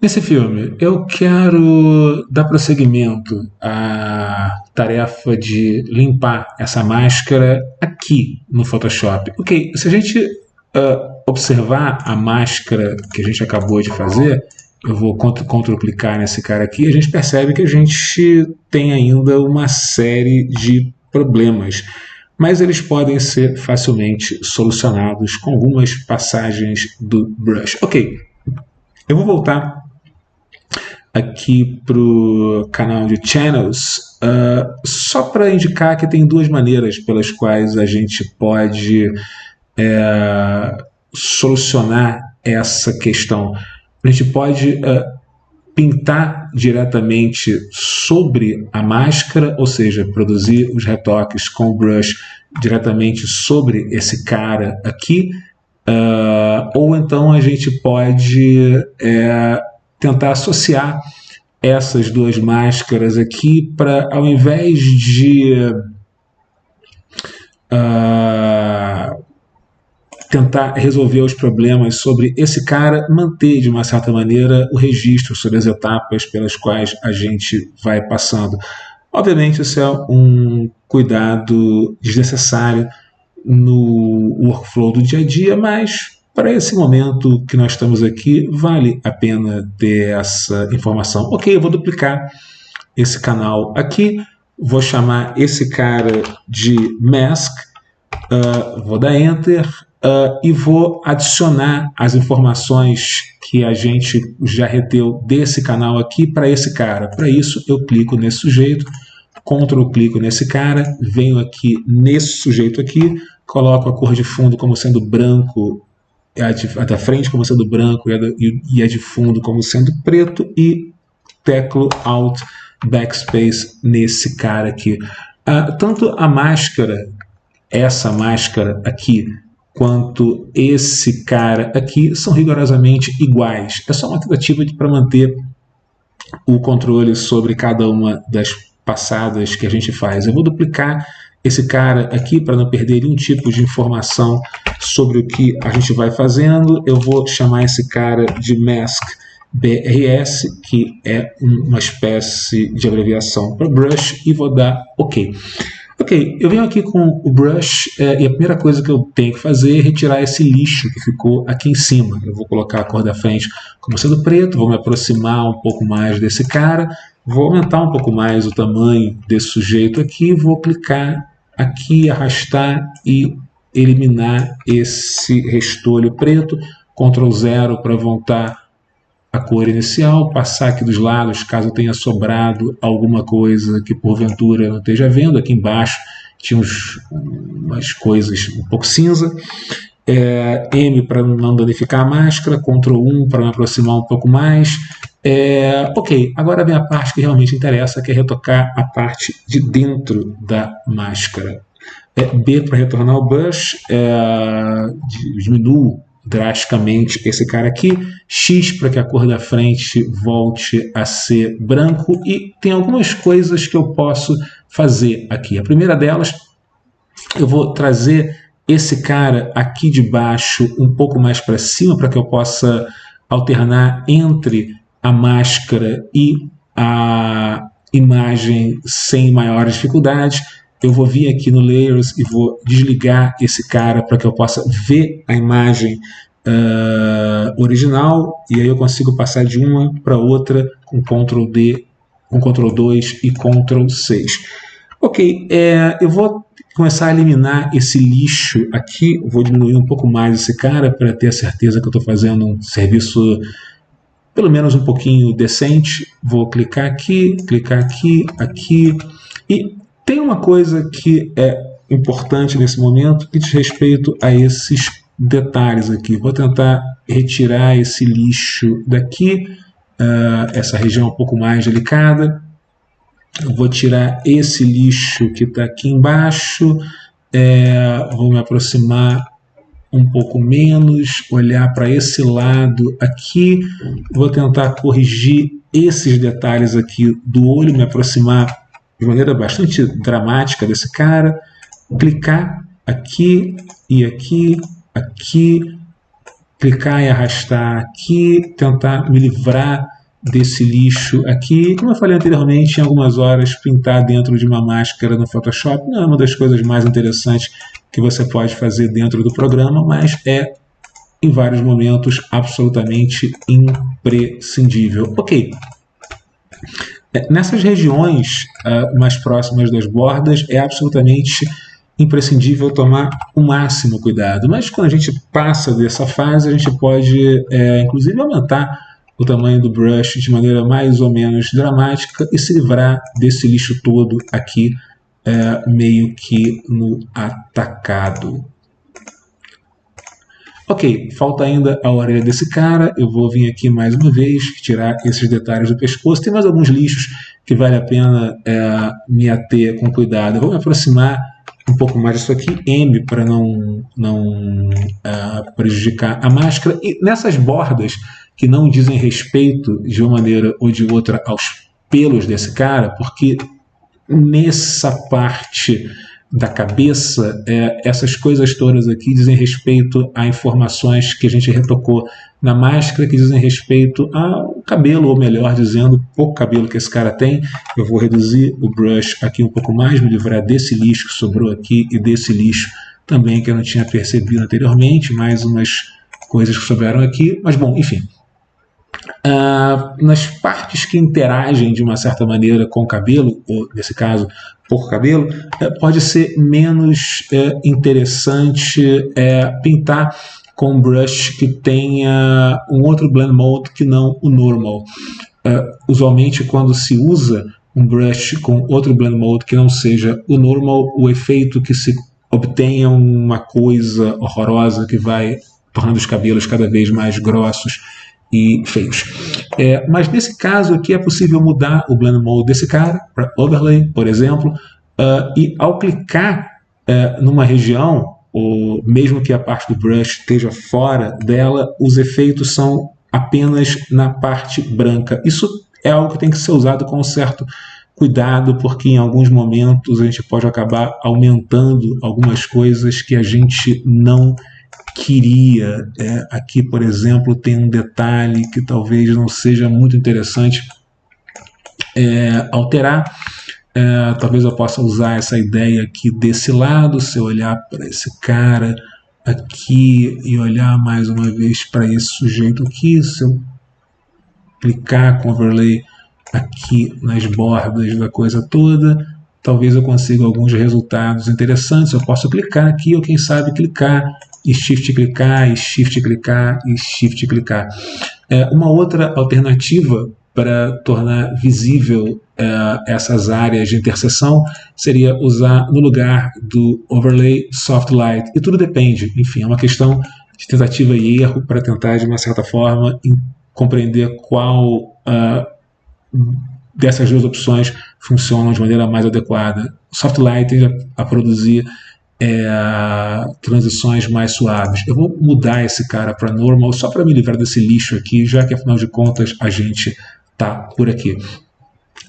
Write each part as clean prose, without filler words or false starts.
Nesse filme, eu quero dar prosseguimento à tarefa de limpar essa máscara aqui no Photoshop. Ok, se a gente observar a máscara que a gente acabou de fazer, eu vou Ctrl-clicar nesse cara aqui, a gente percebe que a gente tem ainda uma série de problemas, mas eles podem ser facilmente solucionados com algumas passagens do brush. Ok, eu vou voltar aqui para o canal de Channels, só para indicar que tem duas maneiras pelas quais a gente pode solucionar essa questão. A gente pode pintar diretamente sobre a máscara, ou seja, produzir os retoques com o brush diretamente sobre esse cara aqui, ou então a gente pode tentar associar essas duas máscaras aqui para, ao invés de tentar resolver os problemas sobre esse cara, manter de uma certa maneira o registro sobre as etapas pelas quais a gente vai passando. Obviamente isso é um cuidado desnecessário no workflow do dia a dia, mas para esse momento que nós estamos aqui, vale a pena ter essa informação. Ok, eu vou duplicar esse canal aqui, vou chamar esse cara de Mask, vou dar Enter e vou adicionar as informações que a gente já reteu desse canal aqui para esse cara. Para isso, eu clico nesse sujeito, Ctrl-clico nesse cara, venho aqui nesse sujeito aqui, coloco a cor de fundo como sendo branco, a da frente como sendo branco e a de fundo como sendo preto, e teclo Alt Backspace nesse cara aqui. Tanto a máscara, essa máscara aqui, quanto esse cara aqui são rigorosamente iguais. É só uma tentativa para manter o controle sobre cada uma das passadas que a gente faz. Eu vou duplicar esse cara aqui para não perder nenhum tipo de informação sobre o que a gente vai fazendo. Eu vou chamar esse cara de Mask BRS, que é uma espécie de abreviação para brush, e vou dar OK. Ok, eu venho aqui com o brush e a primeira coisa que eu tenho que fazer é retirar esse lixo que ficou aqui em cima. Eu vou colocar a cor da frente como sendo preto, vou me aproximar um pouco mais desse cara, vou aumentar um pouco mais o tamanho desse sujeito aqui, vou clicar aqui, arrastar e eliminar esse restolho preto, Ctrl 0 para voltar a cor inicial, passar aqui dos lados, caso tenha sobrado alguma coisa que porventura eu não esteja vendo. Aqui embaixo tinha umas coisas um pouco cinza. M para não danificar a máscara, Ctrl 1 para me aproximar um pouco mais. Ok, agora vem a parte que realmente interessa, que é retocar a parte de dentro da máscara. B para retornar o brush, diminuo drasticamente esse cara aqui, X para que a cor da frente volte a ser branco, e tem algumas coisas que eu posso fazer aqui. A primeira delas, eu vou trazer esse cara aqui de baixo um pouco mais para cima para que eu possa alternar entre a máscara e a imagem sem maiores dificuldades. Eu vou vir aqui no Layers e vou desligar esse cara para que eu possa ver a imagem original, e aí eu consigo passar de uma para outra com Ctrl D, com Ctrl 2 e Ctrl 6. Ok, eu vou começar a eliminar esse lixo aqui, vou diminuir um pouco mais esse cara para ter a certeza que eu estou fazendo um serviço pelo menos um pouquinho decente. Vou clicar aqui, aqui, e tem uma coisa que é importante nesse momento que diz respeito a esses detalhes aqui. Vou tentar retirar esse lixo daqui, essa região um pouco mais delicada. Eu vou tirar esse lixo que está aqui embaixo, vou me aproximar um pouco menos, olhar para esse lado aqui, vou tentar corrigir esses detalhes aqui do olho, me aproximar de maneira bastante dramática desse cara, clicar aqui e aqui, aqui, clicar e arrastar aqui, tentar me livrar desse lixo aqui. Como eu falei anteriormente, em algumas horas, pintar dentro de uma máscara no Photoshop não é uma das coisas mais interessantes que você pode fazer dentro do programa, mas é, em vários momentos, absolutamente imprescindível. Ok. Nessas regiões mais próximas das bordas, é absolutamente imprescindível tomar o máximo cuidado. Mas quando a gente passa dessa fase, a gente pode, inclusive, aumentar o tamanho do brush de maneira mais ou menos dramática e se livrar desse lixo todo aqui, meio que no atacado. Ok, falta ainda a orelha desse cara. Eu vou vir aqui mais uma vez, tirar esses detalhes do pescoço. Tem mais alguns lixos que vale a pena me ater com cuidado. Eu vou me aproximar um pouco mais disso aqui, M, para não prejudicar a máscara. E nessas bordas que não dizem respeito de uma maneira ou de outra aos pelos desse cara, porque nessa parte da cabeça, essas coisas todas aqui dizem respeito a informações que a gente retocou na máscara, que dizem respeito ao cabelo, ou melhor dizendo, pouco cabelo que esse cara tem. Eu vou reduzir o brush aqui um pouco mais, me livrar desse lixo que sobrou aqui e desse lixo também que eu não tinha percebido anteriormente, mais umas coisas que sobraram aqui, mas bom, enfim. Nas partes que interagem de uma certa maneira com o cabelo, ou nesse caso, pouco cabelo, pode ser menos interessante pintar com um brush que tenha um outro blend mode que não o normal. Usualmente, quando se usa um brush com outro blend mode que não seja o normal, o efeito que se obtenha uma coisa horrorosa que vai tornando os cabelos cada vez mais grossos e feios. Mas nesse caso aqui é possível mudar o blend mode desse cara para overlay, por exemplo, e ao clicar numa região, ou mesmo que a parte do brush esteja fora dela, os efeitos são apenas na parte branca. Isso é algo que tem que ser usado com um certo cuidado, porque em alguns momentos a gente pode acabar aumentando algumas coisas que a gente não queria. Aqui, por exemplo, tem um detalhe que talvez não seja muito interessante alterar. Talvez eu possa usar essa ideia aqui desse lado, se eu olhar para esse cara aqui e olhar mais uma vez para esse sujeito aqui, se eu clicar com overlay aqui nas bordas da coisa toda, talvez eu consiga alguns resultados interessantes. Eu posso clicar aqui, ou quem sabe clicar e shift clicar, e shift clicar, e shift clicar. Uma outra alternativa para tornar visível essas áreas de interseção seria usar no lugar do overlay soft light. E tudo depende, enfim, é uma questão de tentativa e erro para tentar, de uma certa forma, compreender qual dessas duas opções funcionam de maneira mais adequada. O soft light tende a produzir transições mais suaves. Eu vou mudar esse cara para normal só para me livrar desse lixo aqui, já que afinal de contas a gente está por aqui.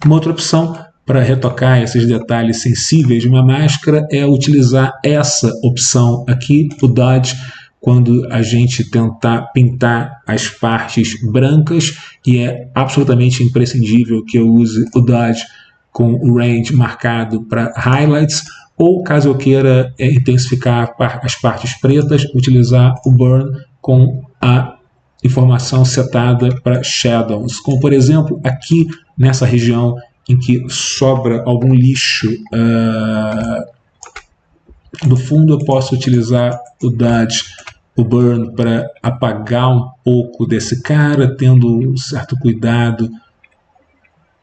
Uma outra opção para retocar esses detalhes sensíveis de uma máscara é utilizar essa opção aqui, o Dodge, quando a gente tentar pintar as partes brancas, e é absolutamente imprescindível que eu use o Dodge com o range marcado para highlights, ou caso eu queira intensificar as partes pretas, utilizar o Burn com a informação setada para shadows, como por exemplo aqui nessa região em que sobra algum lixo no fundo, eu posso utilizar o Dodge, o Burn, para apagar um pouco desse cara, tendo um certo cuidado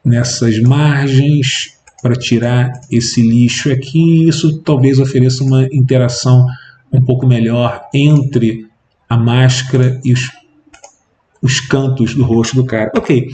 nessas margens para tirar esse lixo aqui. Isso talvez ofereça uma interação um pouco melhor entre a máscara e os cantos do rosto do cara. Ok,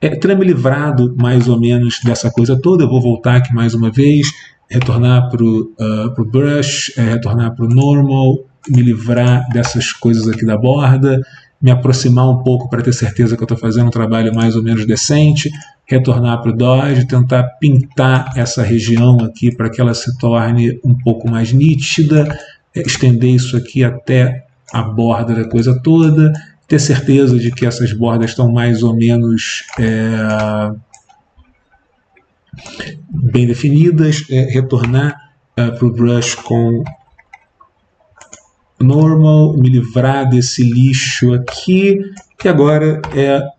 tendo me livrado mais ou menos dessa coisa toda, eu vou voltar aqui mais uma vez, retornar para o brush, retornar para o normal, me livrar dessas coisas aqui da borda, me aproximar um pouco para ter certeza que eu estou fazendo um trabalho mais ou menos decente, retornar para o Dodge, tentar pintar essa região aqui para que ela se torne um pouco mais nítida, estender isso aqui até a borda da coisa toda, ter certeza de que essas bordas estão mais ou menos bem definidas, retornar para o brush com normal, me livrar desse lixo aqui, e agora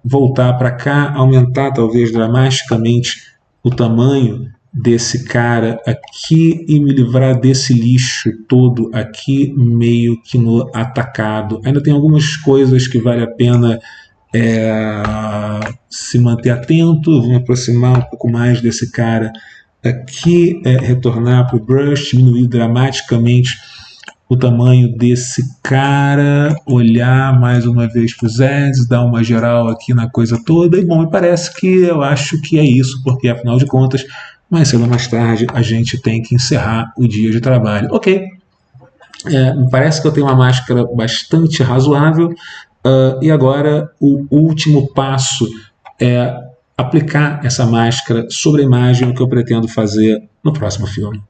voltar para cá, aumentar talvez dramaticamente o tamanho desse cara aqui e me livrar desse lixo todo aqui, meio que no atacado. Ainda tem algumas coisas que vale a pena se manter atento. Vou me aproximar um pouco mais desse cara aqui, retornar para o brush, diminuir dramaticamente o tamanho desse cara, olhar mais uma vez para os ads, dar uma geral aqui na coisa toda, e bom, me parece que eu acho que é isso, porque afinal de contas, mais cedo ou mais tarde, a gente tem que encerrar o dia de trabalho. Ok, me parece que eu tenho uma máscara bastante razoável, e agora o último passo é aplicar essa máscara sobre a imagem, o que eu pretendo fazer no próximo filme.